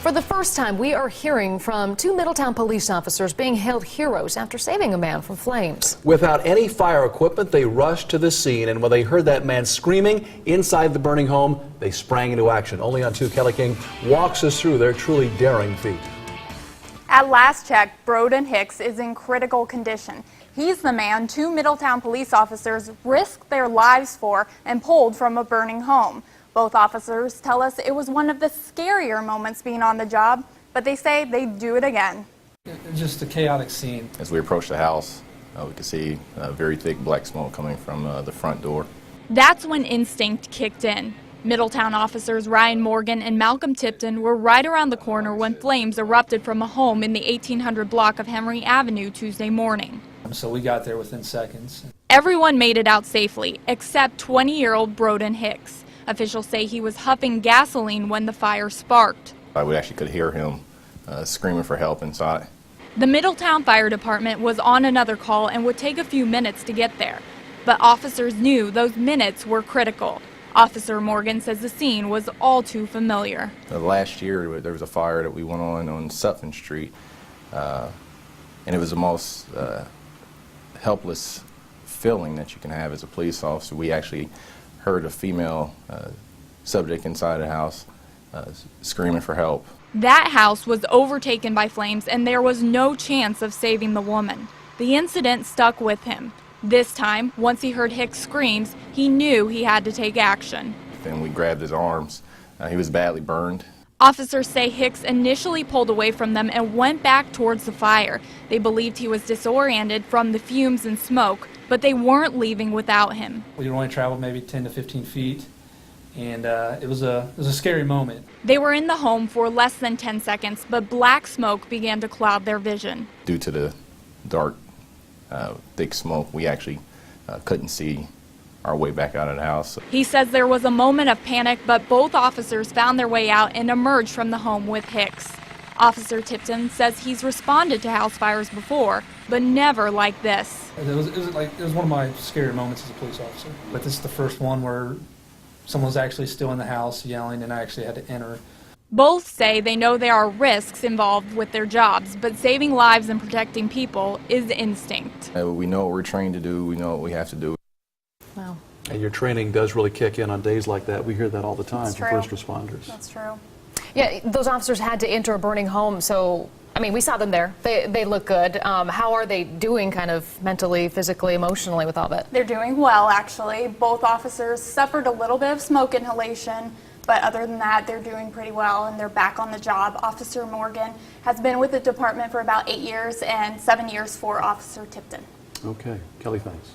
For the first time, we are hearing from two Middletown police officers being hailed heroes after saving a man from flames. Without any fire equipment, they rushed to the scene, and when they heard that man screaming inside the burning home, they sprang into action. Only on 2, Kelly King walks us through their truly daring feat. At last check, Broden Hicks is in critical condition. He's the man 2 Middletown police officers risked their lives for and pulled from a burning home. Both officers tell us it was one of the scarier moments being on the job, but they say they'd do it again. Just a chaotic scene. As we approached the house, we could see very thick black smoke coming from the front door. That's when instinct kicked in. Middletown officers Ryan Morgan and Malcolm Tipton were right around the corner when flames erupted from a home in the 1800 block of Henry Avenue Tuesday morning. So we got there within seconds. Everyone made it out safely, except 20-year-old Broden Hicks. Officials say he was huffing gasoline when the fire sparked. We actually could hear him screaming for help inside. The Middletown Fire Department was on another call and would take a few minutes to get there. But officers knew those minutes were critical. Officer Morgan says the scene was all too familiar. Last year there was a fire that we went on Sutphin Street, and it was the most helpless feeling that you can have as a police officer. We actually heard a female subject inside the house screaming for help. That house was overtaken by flames and there was no chance of saving the woman. The incident stuck with him. This time, once he heard Hicks' screams, he knew he had to take action. Then we grabbed his arms. He was badly burned. Officers say Hicks initially pulled away from them and went back towards the fire. They believed he was disoriented from the fumes and smoke, but they weren't leaving without him. We only traveled maybe 10 to 15 feet, and it was a scary moment. They were in the home for less than 10 seconds, but black smoke began to cloud their vision. Due to the dark, thick smoke, we actually couldn't see our way back out of the house. He says there was a moment of panic, but both officers found their way out and emerged from the home with Hicks. Officer Tipton says he's responded to house fires before, but never like this. It was one of my scary moments as a police officer. But this is the first one where someone was actually still in the house yelling, and I actually had to enter. Both say they know there are risks involved with their jobs, but saving lives and protecting people is instinct. We know what we're trained to do. We know what we have to do. Wow. And your training does really kick in on days like that. We hear that all the time from first responders. That's true. Yeah, those officers had to enter a burning home, so, I mean, we saw them there. They look good. How are they doing kind of mentally, physically, emotionally with all that? They're doing well, actually. Both officers suffered a little bit of smoke inhalation, but other than that, they're doing pretty well, and they're back on the job. Officer Morgan has been with the department for about 8 years, and 7 years for Officer Tipton. Okay. Kelly, thanks.